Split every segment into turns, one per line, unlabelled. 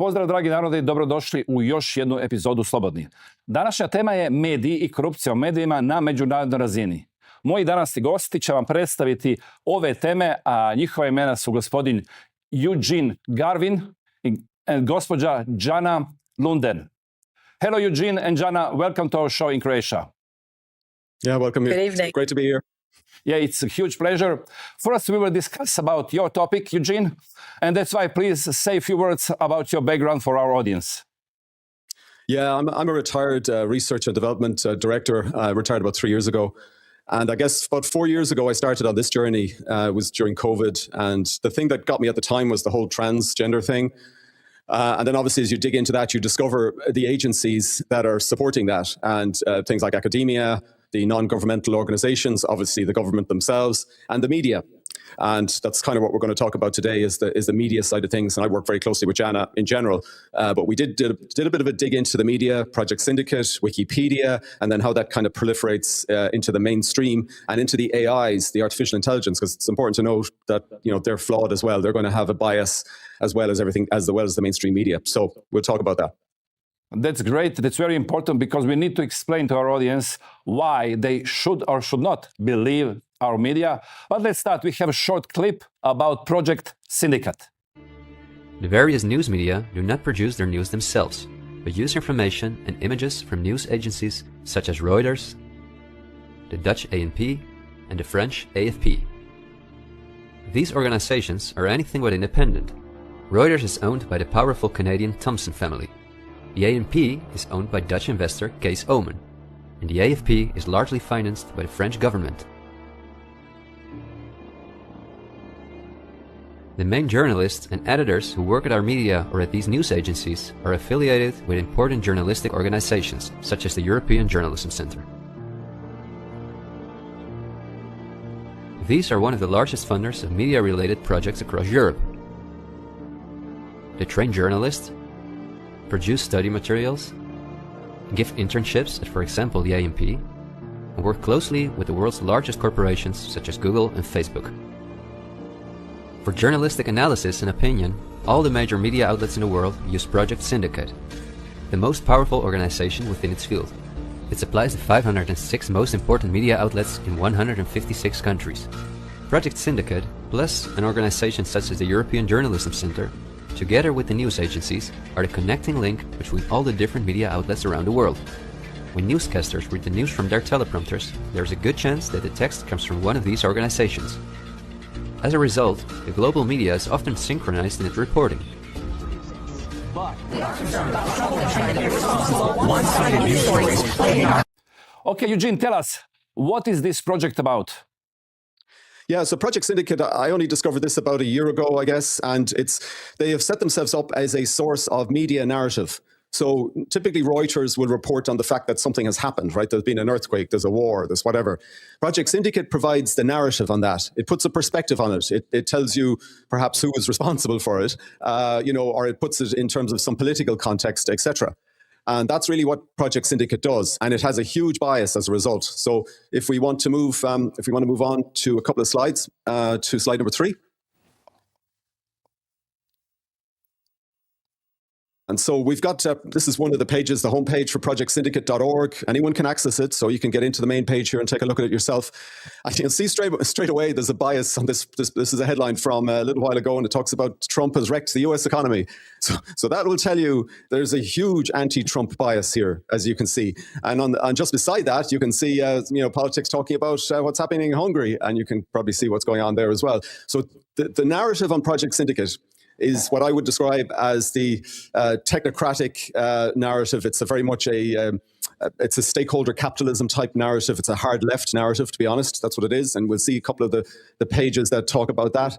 Pozdrav dragi narode i dobrodošli u još jednu epizodu Slobodni. Današnja tema je mediji i korupcija u medijima na međunarodnoj razini. Moji današnji gosti će vam predstaviti ove teme, a njihova imena su gospodin Eugene Garvin i gospođa Jana Lunden. Hello Eugene and Jana, welcome to our show in Croatia.
Yeah, welcome.
Good evening.
Great to be here.
Yeah, it's a huge pleasure. First, we will discuss about your topic, Eugene, and that's why please say a few words about your background for our audience.
Yeah, I'm a retired research and development director. I retired about 3 years ago. And I guess about 4 years ago, I started on this journey. It was during COVID. And the thing that got me at the time was the whole transgender thing. And then obviously, as you dig into that, you discover the agencies that are supporting that. And things like academia, the non-governmental organizations, obviously the government themselves, and the media. And that's kind of what we're going to talk about today is the media side of things. And I work very closely with Jana in general. But we did a bit of a dig into the media, Project Syndicate, Wikipedia, and then how that kind of proliferates into the mainstream and into the AIs, the artificial intelligence, because it's important to note that they're flawed as well. They're going to have a bias as well as everything, as well as the mainstream media. So we'll talk about that.
That's great. That's very important because we need to explain to our audience why they should or should not believe our media. But let's start. We have a short clip about Project Syndicate.
The various news media do not produce their news themselves, but use information and images from news agencies such as Reuters, the Dutch ANP, and the French AFP. These organizations are anything but independent. Reuters is owned by the powerful Canadian Thomson family. The ANP is owned by Dutch investor Kees Omen, and the AFP is largely financed by the French government. The main journalists and editors who work at our media or at these news agencies are affiliated with important journalistic organizations, such as the European Journalism Centre. These are one of the largest funders of media-related projects across Europe. They train journalists, produce study materials, give internships at, for example, the ANP, and work closely with the world's largest corporations such as Google and Facebook. For journalistic analysis and opinion, all the major media outlets in the world use Project Syndicate, the most powerful organization within its field. It supplies the 506 most important media outlets in 156 countries. Project Syndicate, plus an organization such as the European Journalism Centre, together with the news agencies, are the connecting link between all the different media outlets around the world. When newscasters read the news from their teleprompters, there is a good chance that the text comes from one of these organizations. As a result, the global media is often synchronized in its reporting.
Okay, Eugene, tell us, what is this project about?
Yeah, so Project Syndicate, I only discovered this about a year ago, I guess, and they have set themselves up as a source of media narrative. So typically Reuters will report on the fact that something has happened, right? There's been an earthquake, there's a war, there's whatever. Project Syndicate provides the narrative on that. It puts a perspective on it. It tells you perhaps who is responsible for it, or it puts it in terms of some political context, etc. And that's really what Project Syndicate does, and it has a huge bias as a result. So if we want to move on to a couple of slides, to slide number 3. And so we've got, this is one of the pages, the homepage for projectsyndicate.org. Anyone can access it, so you can get into the main page here and take a look at it yourself. I can see straight away there's a bias on this. This is a headline from a little while ago, and it talks about Trump has wrecked the US economy. So that will tell you there's a huge anti-Trump bias here, as you can see. And just beside that, you can see politics talking about what's happening in Hungary, and you can probably see what's going on there as well. So the narrative on Project Syndicate is what I would describe as the technocratic narrative. It's very much it's a stakeholder capitalism type narrative. It's a hard left narrative, to be honest. That's what it is. And we'll see a couple of the pages that talk about that.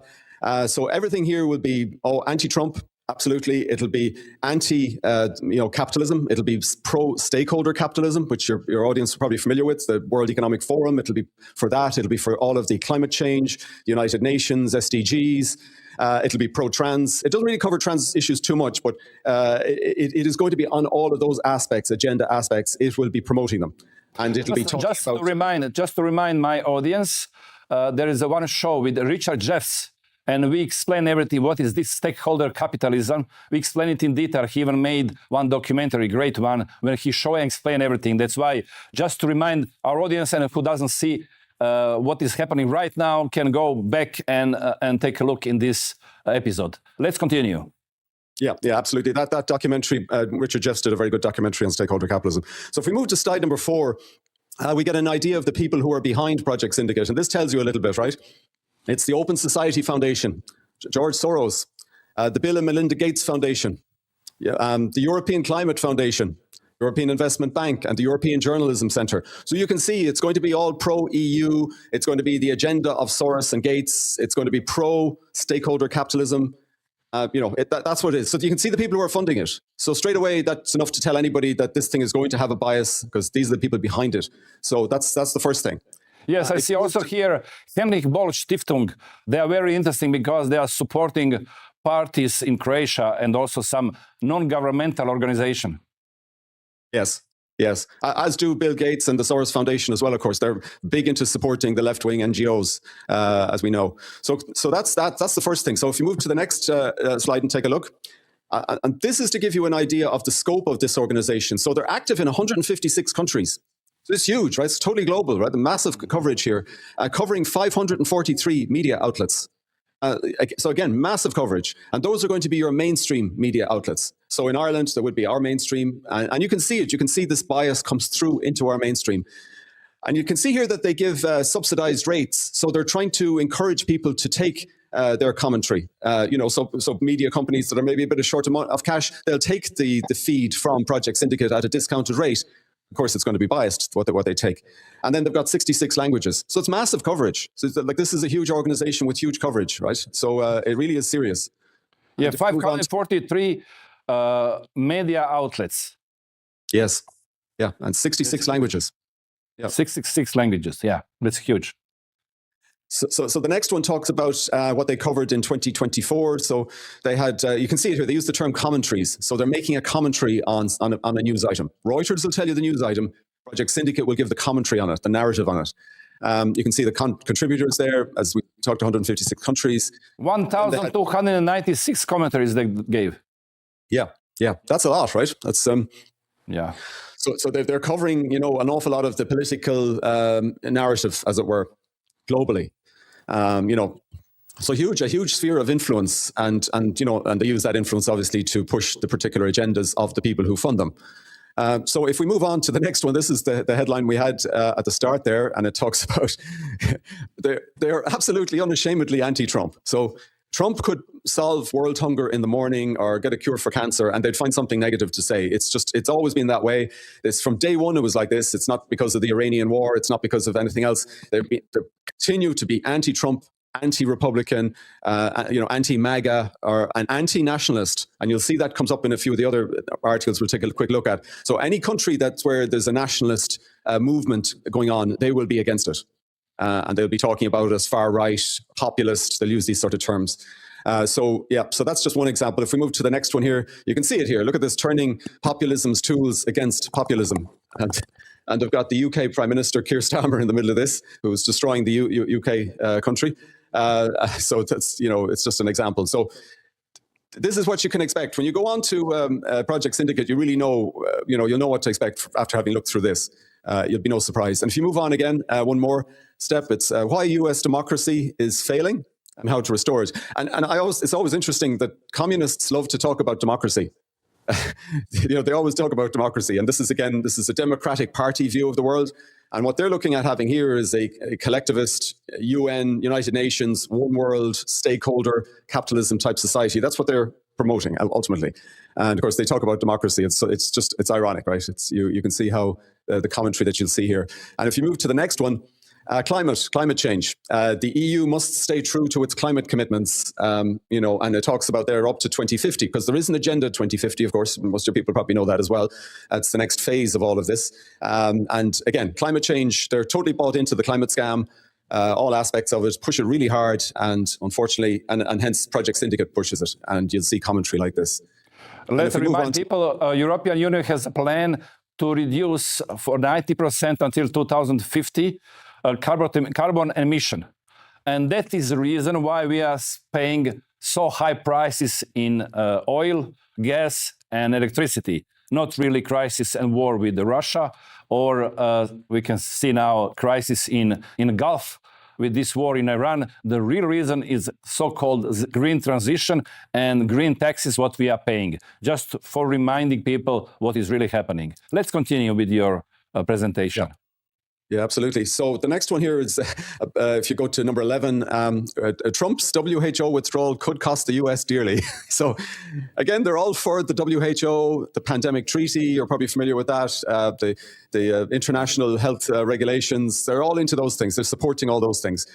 So everything here will be anti-Trump. Absolutely. It'll be anti-capitalism. It'll be pro-stakeholder capitalism, which your audience is probably familiar with, the World Economic Forum. It'll be for that. It'll be for all of the climate change, the United Nations, SDGs. It'll be pro-trans. It doesn't really cover trans issues too much, but it is going to be on all of those aspects, agenda aspects. It will be promoting them. And it'll be talking about...
Just to remind my audience, there is one show with Richard Jeffs And we explain everything. What is this stakeholder capitalism? We explain it in detail. He even made one documentary, great one, where he show and explain everything. That's why, just to remind our audience and who doesn't see what is happening right now, can go back and take a look in this episode. Let's continue.
Yeah, absolutely. That documentary, Richard Jeffs did a very good documentary on stakeholder capitalism. So if we move to slide number 4, we get an idea of the people who are behind Project Syndicate. And this tells you a little bit, right? It's the Open Society Foundation, George Soros, the Bill and Melinda Gates Foundation, the European Climate Foundation, European Investment Bank, and the European Journalism Centre. So you can see it's going to be all pro-EU. It's going to be the agenda of Soros and Gates. It's going to be pro-stakeholder capitalism. That's what it is. So you can see the people who are funding it. So straight away, that's enough to tell anybody that this thing is going to have a bias, because these are the people behind it. So that's the first thing.
Yes, I see also here, Heinrich Boll Stiftung. They are very interesting because they are supporting parties in Croatia and also some non-governmental organization. Yes. As do Bill Gates and the Soros Foundation as well, of course. They're big into supporting the left-wing NGOs, as we know. So that's the first thing. So if you move to the next slide and take a look. And this is to give you an idea of the scope of this organization. So they're active in 156 countries. So it's huge, right? It's totally global, right? The massive coverage here, covering 543 media outlets. So again, massive coverage. And those are going to be your mainstream media outlets. So in Ireland, there would be our mainstream. And you can see it. You can see this bias comes through into our mainstream. And you can see here that they give subsidized rates. So they're trying to encourage people to take their commentary. So media companies that are maybe a bit of short amount of cash, they'll take the feed from Project Syndicate at a discounted rate. Of course, it's going to be biased, what they take. And then they've got 66 languages. So it's massive coverage. So it's like, this is a huge organization with huge coverage, right? So it really is serious. Yeah, 543 media outlets.
Yes. Yeah, and 66 languages.
Yeah. 66 languages, yeah. That's huge.
So the next one talks about what they covered in 2024. So they had, you can see it here, they use the term commentaries. So they're making a commentary on a news item. Reuters will tell you the news item. Project Syndicate will give the commentary on it, the narrative on it. You can see the contributors there, as we talked to 156 countries.
1,296 commentaries they gave.
Yeah, that's a lot, right? That's
yeah.
So they're covering, an awful lot of the political narrative, as it were, globally. So a huge sphere of influence, and they use that influence obviously to push the particular agendas of the people who fund them. So if we move on to the next one, this is the headline we had at the start there, and it talks about they're absolutely unashamedly anti-Trump. So Trump could solve world hunger in the morning or get a cure for cancer, and they'd find something negative to say. It's always been that way. It's from day one, it was like this. It's not because of the Iranian war. It's not because of anything else. They continue to be anti-Trump, anti-Republican, anti-MAGA, or an anti-nationalist. And you'll see that comes up in a few of the other articles we'll take a quick look at. So any country that's where there's a nationalist movement going on, they will be against it. And they'll be talking about it as far right, populist. They'll use these sort of terms. So that's just one example. If we move to the next one here, you can see it here. Look at this, turning populism's tools against populism. And they've got the UK Prime Minister Keir Starmer in the middle of this, who's destroying the UK country. So that's, it's just an example. So this is what you can expect. When you go on to Project Syndicate, you really know, you'll know what to expect after having looked through this. You'll be no surprise. And if you move on again, one more step, it's why US democracy is failing and how to restore it. And it's always interesting that communists love to talk about democracy. They always talk about democracy. And this is a Democratic Party view of the world. And what they're looking at having here is a collectivist, UN, United Nations, one world, stakeholder, capitalism type society. That's what they're promoting ultimately. And of course, they talk about democracy. It's ironic, right? You can see how the commentary that you'll see here. And if you move to the next one, climate change. The EU must stay true to its climate commitments, and it talks about they're up to 2050, because there is an agenda 2050, of course. Most of your people probably know that as well. That's the next phase of all of this. And again, climate change, they're totally bought into the climate scam. All aspects of it, push it really hard, and unfortunately, and hence Project Syndicate pushes it, and you'll see commentary like this.
Let's remind people, European Union has a plan to reduce for 90% until 2050 carbon emission. And that is the reason why we are paying so high prices in oil, gas, and electricity. Not really crisis and war with Russia, or we can see now crisis in Gulf with this war in Iran. The real reason is so-called green transition and green taxes, what we are paying, just for reminding people what is really happening. Let's continue with your presentation.
Yeah, absolutely. So the next one here is, if you go to number 11, Trump's WHO withdrawal could cost the US dearly. So again, they're all for the WHO, the pandemic treaty. You're probably familiar with that. The international health regulations. They're all into those things. They're supporting all those things.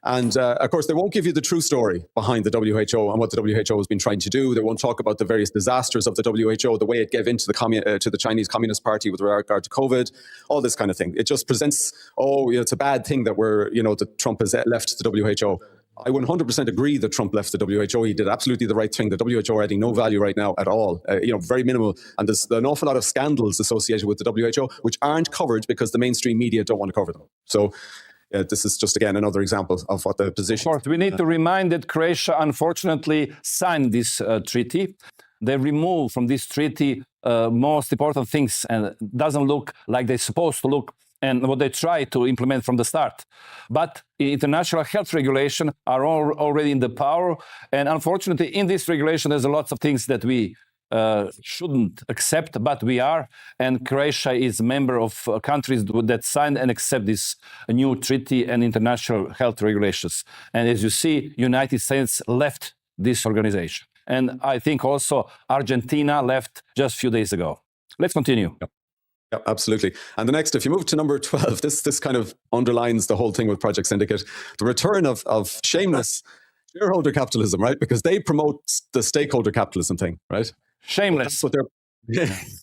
And of course, they won't give you the true story behind the WHO and what the WHO has been trying to do. They won't talk about the various disasters of the WHO, the way it gave into to the Chinese Communist Party with regard to COVID, all this kind of thing. It just presents, it's a bad thing that that Trump has left the WHO. I 100% agree that Trump left the WHO. He did absolutely the right thing. The WHO are adding no value right now at all, very minimal. And there's an awful lot of scandals associated with the WHO, which aren't covered because the mainstream media don't want to cover them. So this is just, again, another example of what the position...
We need to remind that Croatia, unfortunately, signed this treaty. They removed from this treaty most important things, and it doesn't look like they're supposed to look, and what they try to implement from the start. But international health regulations are already in the power, and unfortunately, in this regulation, there's a lot of things that we shouldn't accept, but we are, and Croatia is a member of countries that signed and accept this new treaty and international health regulations. And as you see, United States left this organization. And I think also Argentina left just a few days ago. Let's continue.
Yep. Yeah, absolutely. And the next, if you move to number 12, this kind of underlines the whole thing with Project Syndicate, the return of shameless shareholder capitalism, right? Because they promote the stakeholder capitalism thing, right?
Shameless.
That's what they're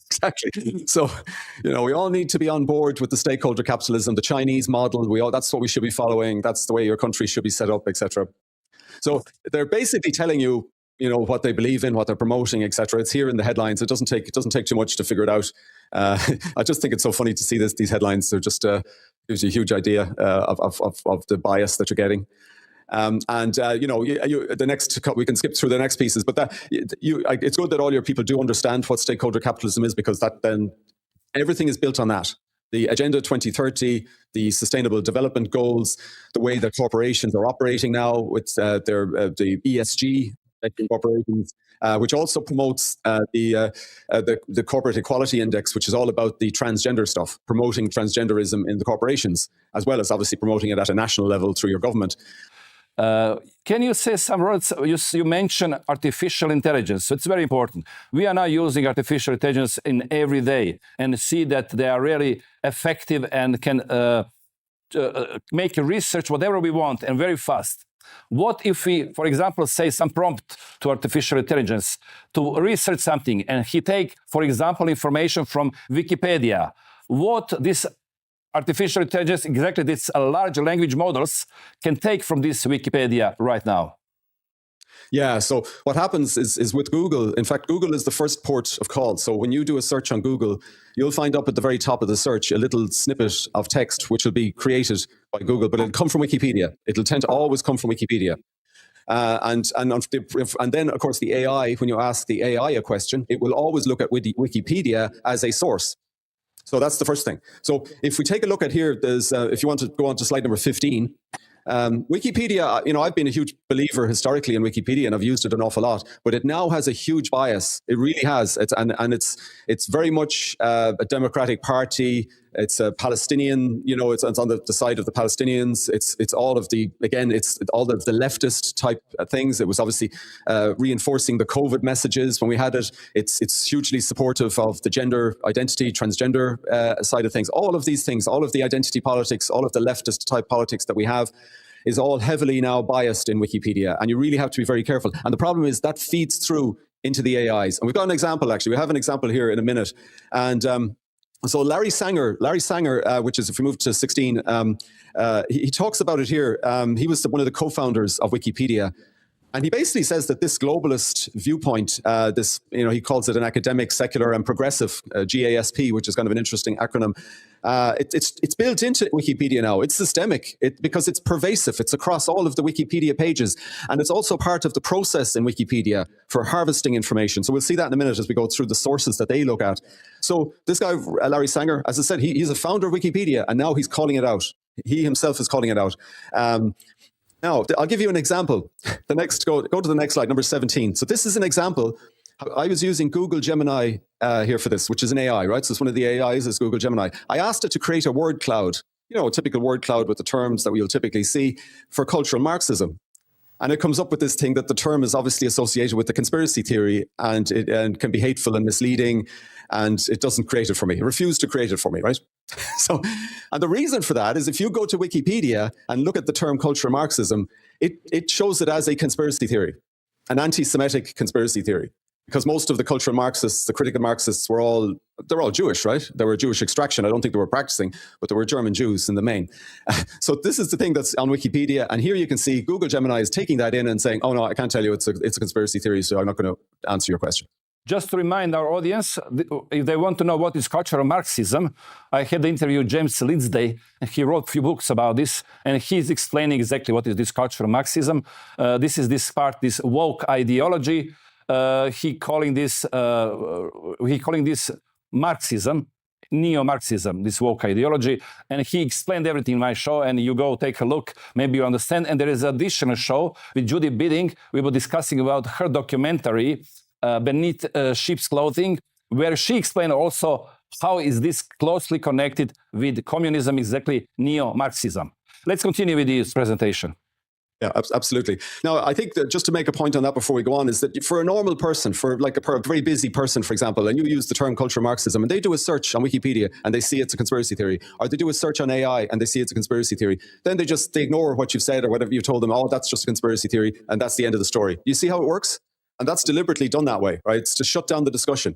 exactly. So, we all need to be on board with the stakeholder capitalism, the Chinese model. That's what we should be following. That's the way your country should be set up, etc. So they're basically telling you, what they believe in, what they're promoting, etc. It's here in the headlines. It doesn't take too much to figure it out. I just think it's so funny to see these headlines. They're just gives you a huge idea of the bias that you're getting. The next, we can skip through the next pieces, but it's good that all your people do understand what stakeholder capitalism is, because then everything is built on that. The Agenda 2030, the Sustainable Development Goals, the way that corporations are operating now with the ESG corporations, which also promotes the Corporate Equality Index, which is all about the transgender stuff, promoting transgenderism in the corporations, as well as obviously promoting it at a national level through your government.
Can you say some words? You mentioned artificial intelligence, so it's very important. We are now using artificial intelligence in every day and see that they are really effective and can make research whatever we want and very fast. What if we, for example, say some prompt to artificial intelligence to research something, and he take, for example, information from Wikipedia? What this artificial intelligence, exactly these large language models, can take from this Wikipedia right now?
Yeah, so what happens is with Google, in fact, Google is the first port of call. So when you do a search on Google, you'll find up at the very top of the search a little snippet of text which will be created by Google, but it'll come from Wikipedia. It'll tend to always come from Wikipedia. And then, of course, the AI, when you ask the AI a question, it will always look at Wikipedia as a source. So that's the first thing. So if we take a look at here, there's if you want to go on to slide number 15, Wikipedia, I've been a huge believer historically in Wikipedia, and I've used it an awful lot, but it now has a huge bias. It really has. It's very much a Democratic Party. It's a Palestinian, it's on the side of the Palestinians. It's all of the leftist type things. It was obviously reinforcing the COVID messages when we had it. It's hugely supportive of the gender identity, transgender side of things. All of these things, all of the identity politics, all of the leftist type politics that we have is all heavily now biased in Wikipedia. And you really have to be very careful. And the problem is that feeds through into the AIs. And we've got an example, actually. We have an example here in a minute. And so Larry Sanger, which is, if we move to 16, he talks about it here. He was one of the co-founders of Wikipedia. And he basically says that this globalist viewpoint, he calls it an academic, secular, and progressive, GASP, which is kind of an interesting acronym. It's built into Wikipedia now. It's systemic because it's pervasive. It's across all of the Wikipedia pages. And it's also part of the process in Wikipedia for harvesting information. So we'll see that in a minute as we go through the sources that they look at. So this guy, Larry Sanger, as I said, he's a founder of Wikipedia, and now he's calling it out. He himself is calling it out. Now, I'll give you an example. Go to the next slide, number 17. So this is an example. I was using Google Gemini here for this, which is an AI, right? So it's one of the AIs is Google Gemini. I asked it to create a word cloud, a typical word cloud with the terms that we'll typically see for cultural Marxism. And it comes up with this thing that the term is obviously associated with the conspiracy theory and it can be hateful and misleading, and it doesn't create it for me. It refused to create it for me, right? And the reason for that is if you go to Wikipedia and look at the term cultural Marxism, it shows it as a conspiracy theory, an anti-Semitic conspiracy theory. Because most of the cultural Marxists, the critical Marxists, they're all Jewish, right? They were Jewish extraction. I don't think they were practicing, but they were German Jews in the main. So this is the thing that's on Wikipedia. And here you can see Google Gemini is taking that in and saying, oh no, I can't tell you it's a conspiracy theory, so I'm not going to answer your question.
Just to remind our audience, if they want to know what is cultural Marxism, I had the interview James Lidsday, and he wrote a few books about this, and he's explaining exactly what is this cultural Marxism. This is this part, this woke ideology. He calling this Marxism, neo-Marxism, this woke ideology, and he explained everything in my show, and you go take a look, maybe you understand. And there is an additional show with Judy Bidding. We were discussing about her documentary, Beneath Sheep's Clothing, where she explained also how is this closely connected with communism, exactly neo-Marxism. Let's continue with this presentation.
Yeah, absolutely. Now, I think that just to make a point on that before we go on is that for a normal person, for like a very busy person, for example, and you use the term cultural Marxism and they do a search on Wikipedia and they see it's a conspiracy theory, or they do a search on AI and they see it's a conspiracy theory, then they ignore what you've said or whatever you told them. Oh, that's just a conspiracy theory. And that's the end of the story. You see how it works? And that's deliberately done that way, right? It's to shut down the discussion.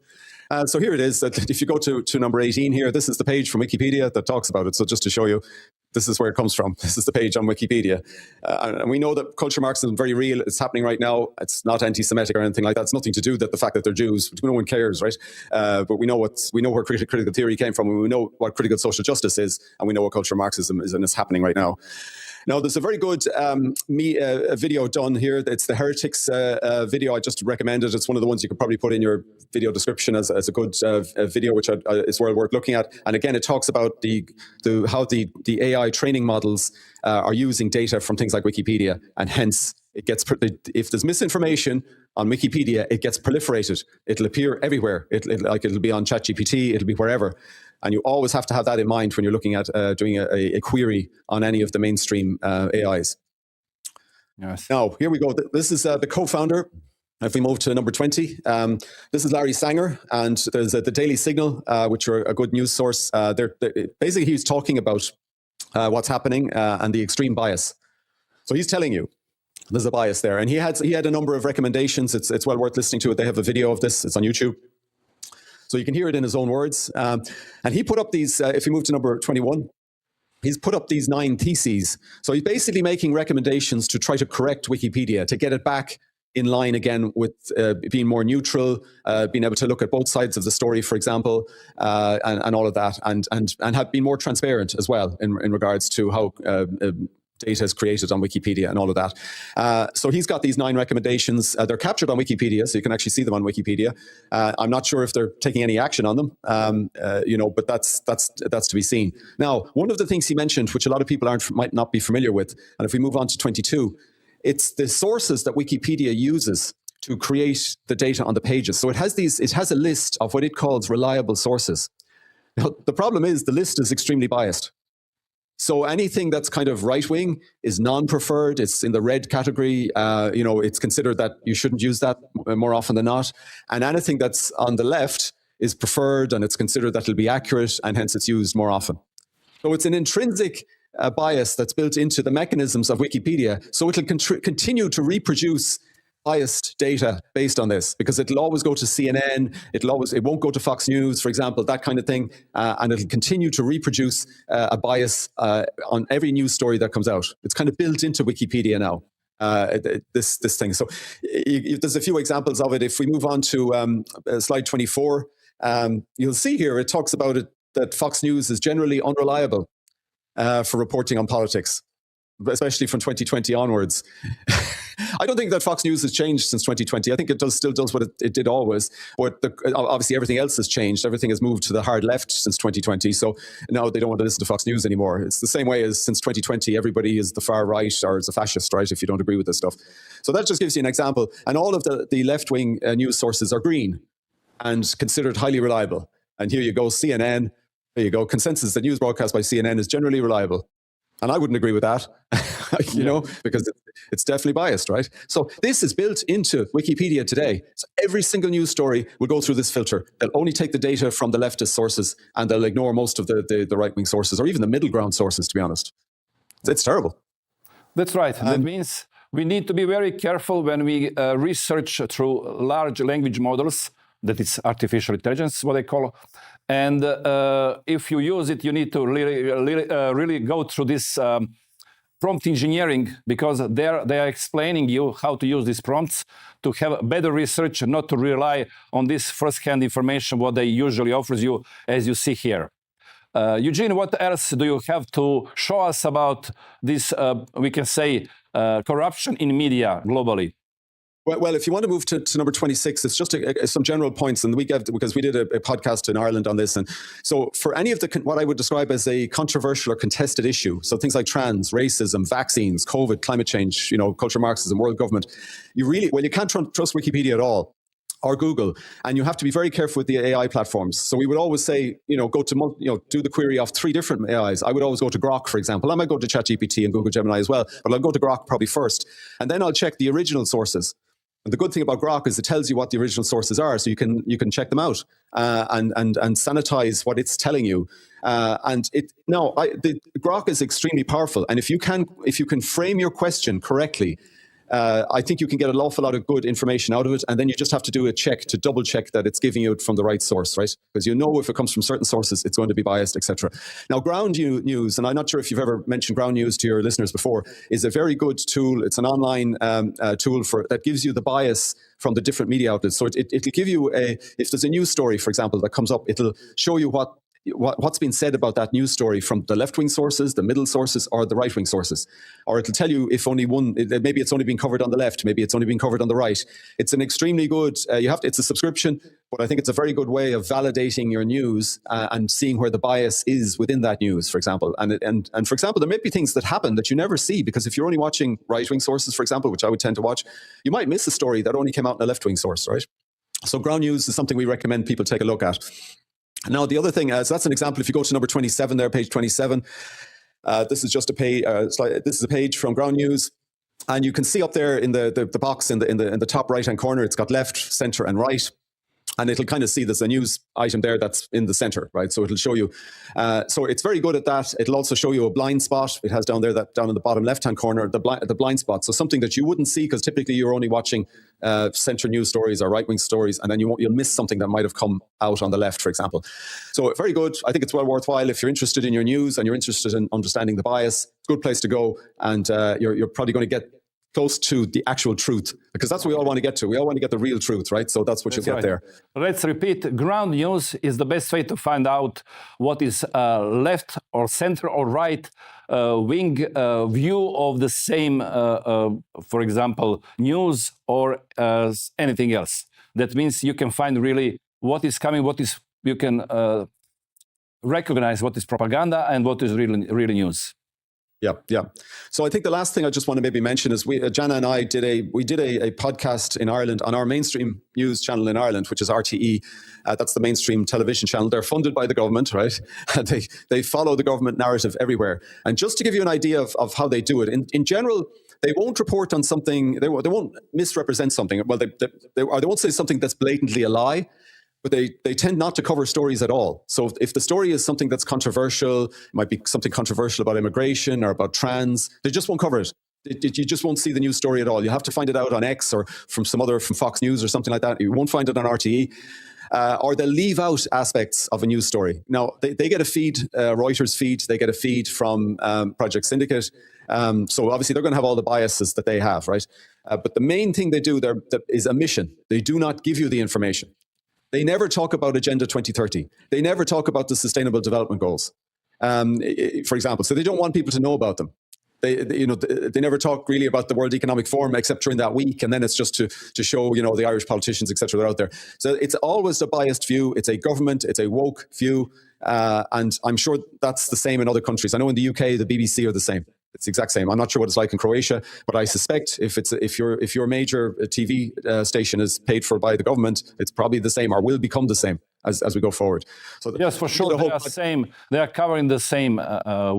So here it is. That if you go to number 18 here, this is the page from Wikipedia that talks about it. So just to show you, this is where it comes from. This is the page on Wikipedia. And we know that cultural Marxism is very real. It's happening right now. It's not anti-Semitic or anything like that. It's nothing to do with the fact that they're Jews. No one cares, right? But we know where critical theory came from. And we know what critical social justice is. And we know what cultural Marxism is, and it's happening right now. Now, there's a very good video done here. It's the Heretics video. I just recommend it. It's one of the ones you could probably put in your video description as a good video, which is well worth looking at. And again, it talks about how the AI training models are using data from things like Wikipedia, and hence if there's misinformation on Wikipedia, it gets proliferated. It'll appear everywhere. It'll be on ChatGPT. It'll be wherever. And you always have to have that in mind when you're looking at doing a query on any of the mainstream AIs.
Yes.
Now, here we go. This is the co-founder. If we move to number 20, this is Larry Sanger, and there's the Daily Signal, which are a good news source. Basically, he's talking about what's happening and the extreme bias. So he's telling you there's a bias there. And he had a number of recommendations. It's well worth listening to it. They have a video of this. It's on YouTube. So you can hear it in his own words. And he put up these, if you move to number 21, he's put up these 9 theses. So he's basically making recommendations to try to correct Wikipedia, to get it back in line again with being more neutral, being able to look at both sides of the story, for example, and all of that, and have been more transparent as well in regards to how data is created on Wikipedia and all of that. So he's got these 9 recommendations. They're captured on Wikipedia, so you can actually see them on Wikipedia. I'm not sure if they're taking any action on them, but that's to be seen. Now, one of the things he mentioned, which a lot of people might not be familiar with, and if we move on to 22, it's the sources that Wikipedia uses to create the data on the pages. So it has a list of what it calls reliable sources. Now, the problem is the list is extremely biased. So anything that's kind of right-wing is non-preferred. It's in the red category. It's considered that you shouldn't use that more often than not. And anything that's on the left is preferred, and it's considered that it'll be accurate, and hence it's used more often. So it's an intrinsic bias that's built into the mechanisms of Wikipedia. So it'll continue to reproduce biased data based on this, because it'll always go to CNN, it won't go to Fox News, for example, that kind of thing, and it'll continue to reproduce a bias on every news story that comes out. It's kind of built into Wikipedia now, this thing. So there's a few examples of it. If we move on to slide 24, you'll see here it talks about it that Fox News is generally unreliable for reporting on politics, especially from 2020 onwards. I don't think that Fox News has changed since 2020. I think it still does what it did always. But obviously everything else has changed. Everything has moved to the hard left since 2020. So now they don't want to listen to Fox News anymore. It's the same way as since 2020, everybody is the far right or is a fascist, right, if you don't agree with this stuff. So that just gives you an example. And all of the left-wing news sources are green and considered highly reliable. And here you go, CNN. There you go. Consensus that news broadcast by CNN is generally reliable. And I wouldn't agree with that, because it's definitely biased, right? So this is built into Wikipedia today. So every single news story will go through this filter. They'll only take the data from the leftist sources and they'll ignore most of the right-wing sources or even the middle ground sources, to be honest. It's terrible.
That's right. That means we need to be very careful when we research through large language models. That is artificial intelligence, what they call. And if you use it, you need to really go through this prompt engineering, because they are explaining you how to use these prompts to have better research, not to rely on this first-hand information, what they usually offers you, as you see here. Eugene, what else do you have to show us about this, we can say, corruption in media globally?
Well, if you want to move to number 26, it's just some general points, and because we did a podcast in Ireland on this, and so for any of what I would describe as a controversial or contested issue, so things like trans, racism, vaccines, COVID, climate change, culture Marxism, world government, you can't trust Wikipedia at all, or Google, and you have to be very careful with the AI platforms. So we would always say, go to, do the query of 3 different AIs. I would always go to Grok, for example. I might go to ChatGPT and Google Gemini as well, but I'll go to Grok probably first, and then I'll check the original sources. And the good thing about Grok is it tells you what the original sources are, so you can check them out and sanitize what it's telling you. Grok is extremely powerful, and if you can frame your question correctly, I think you can get an awful lot of good information out of it, and then you just have to do a check to double check that it's giving you it from the right source, right? Because if it comes from certain sources, it's going to be biased, etc. Now, Ground News, and I'm not sure if you've ever mentioned Ground News to your listeners before, is a very good tool. It's an online tool that gives you the bias from the different media outlets. So it'll give you if there's a news story, for example, that comes up, it'll show you what's been said about that news story from the left-wing sources, the middle sources, or the right-wing sources. Or it'll tell you if only one, maybe it's only been covered on the left, maybe it's only been covered on the right. It's an extremely good, it's a subscription, but I think it's a very good way of validating your news and seeing where the bias is within that news, for example. And for example, there may be things that happen that you never see, because if you're only watching right-wing sources, for example, which I would tend to watch, you might miss a story that only came out in a left-wing source, right? So Ground News is something we recommend people take a look at. Now, the other thing, so that's an example. If you go to number 27 there, page 27, this is just a page. This is a page from Ground News, and you can see up there in the box in the top right-hand corner, it's got left, center, and right. And it'll kind of see there's a news item there that's in the center, right? So it'll show you. So it's very good at that. It'll also show you a blind spot. It has down there, that down in the bottom left-hand corner, the blind spot. So something that you wouldn't see, because typically you're only watching center news stories or right-wing stories, and then you'll miss something that might have come out on the left, for example. So very good. I think it's well worthwhile if you're interested in your news and you're interested in understanding the bias. Good place to go, and you're probably going to get close to the actual truth, because that's what we all want to get to. We all want to get the real truth, right? So that's what you'll get there.
Let's repeat. Ground News is the best way to find out what is left or center or right wing view of the same, for example, news or anything else. That means you can find really what is coming, you can recognize what is propaganda and what is really news.
Yeah. So I think the last thing I just want to maybe mention is Jana and I did a podcast in Ireland on our mainstream news channel in Ireland, which is RTE. That's the mainstream television channel. They're funded by the government, right? They follow the government narrative everywhere. And just to give you an idea of how they do it, in general, they won't report on something. They won't misrepresent something. Well, they won't say something that's blatantly a lie. But they tend not to cover stories at all. So if the story is something that's controversial, it might be something controversial about immigration or about trans, they just won't cover it. You just won't see the news story at all. You have to find it out on X or from Fox News or something like that. You won't find it on RTE. Or they'll leave out aspects of a news story. Now, they get a feed, Reuters feed, they get a feed from Project Syndicate. So obviously they're going to have all the biases that they have, right? But the main thing they do there is omission. They do not give you the information. They never talk about Agenda 2030. They never talk about the Sustainable Development Goals, for example. So they don't want people to know about them. They never talk really about the World Economic Forum except during that week, and then it's just to show the Irish politicians, etc. that are out there. So it's always a biased view. It's a government. It's a woke view, and I'm sure that's the same in other countries. I know in the UK the BBC are the same. It's the exact same. I'm not sure what it's like in Croatia, but I suspect if your major TV station is paid for by the government, it's probably the same or will become the same as we go forward. So
yes, for sure, they are covering the same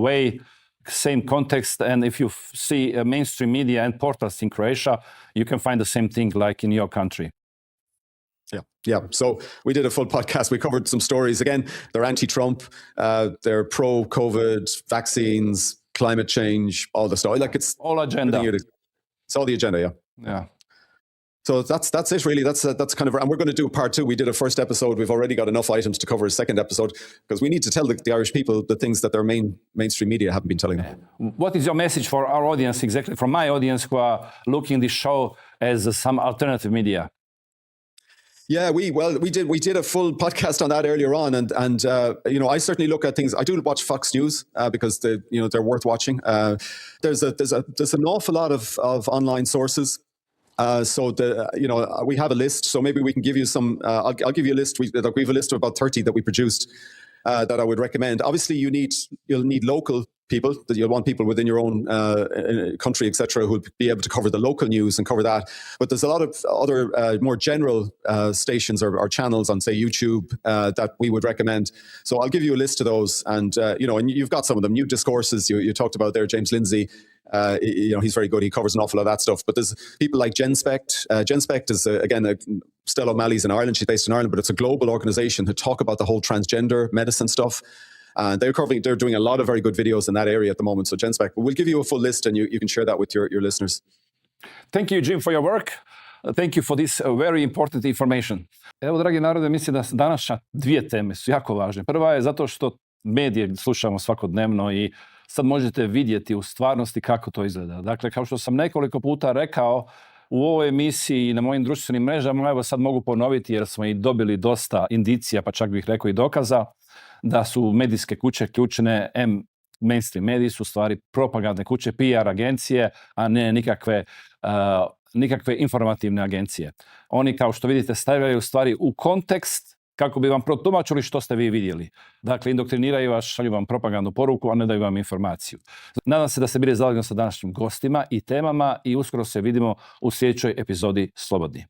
way, same context. And if you see mainstream media and portals in Croatia, you can find the same thing like in your country.
Yeah. So we did a full podcast. We covered some stories. Again, they're anti-Trump, they're pro-COVID, vaccines, climate change, all the stuff. Like it's
all agenda.
It's all the agenda. Yeah. So that's it really. That's kind of, and we're going to do part 2. We did a first episode. We've already got enough items to cover a second episode because we need to tell the Irish people the things that their mainstream media haven't been telling them.
What is your message for our audience, exactly from my audience who are looking this show as some alternative media?
Yeah, we did a full podcast on that earlier on, and I certainly look at things. I do watch Fox News because they're worth watching. There's an awful lot of online sources. So we have a list. So maybe we can give you some. I'll give you a list. We have a list of about 30 that we produced that I would recommend. Obviously, you'll need local people. That you'll want people within your own country, etc., who'll be able to cover the local news and cover that. But there's a lot of other more general stations or channels on, say, YouTube that we would recommend. So I'll give you a list of those, and and you've got some of them. New Discourses you talked about there, James Lindsay. He's very good. He covers an awful lot of that stuff. But there's people like GenSpect. GenSpect is, again, Stella O'Malley's in Ireland. She's based in Ireland, but it's a global organization who talk about the whole transgender medicine stuff. They're doing a lot of very good videos in that area at the moment. So GenSpect, but we'll give you a full list and you can share that with your listeners.
Thank you, Jim, for your work. Thank you for this very important information. Evo, dragi narode, mislim da današnja 2 teme su jako važne. Prva je zato što medije slušamo svakodnevno i sad možete vidjeti u stvarnosti kako to izgleda. Dakle, kao što sam nekoliko puta rekao u ovoj emisiji i na mojim društvenim mrežama, evo sad mogu ponoviti jer smo i dobili dosta indicija, pa čak bih rekao i dokaza, da su medijske kuće ključne, mainstream mediji su u stvari propagandne kuće, PR agencije, a ne nikakve informativne agencije. Oni, kao što vidite, stavljaju stvari u kontekst kako bi vam protumačili što ste vi vidjeli. Dakle, indoktriniraju vas, šalju vam propagandnu poruku, a ne daju vam informaciju. Nadam se da ste bili zadovoljni sa današnjim gostima i temama i uskoro se vidimo u sljedećoj epizodi Slobodni.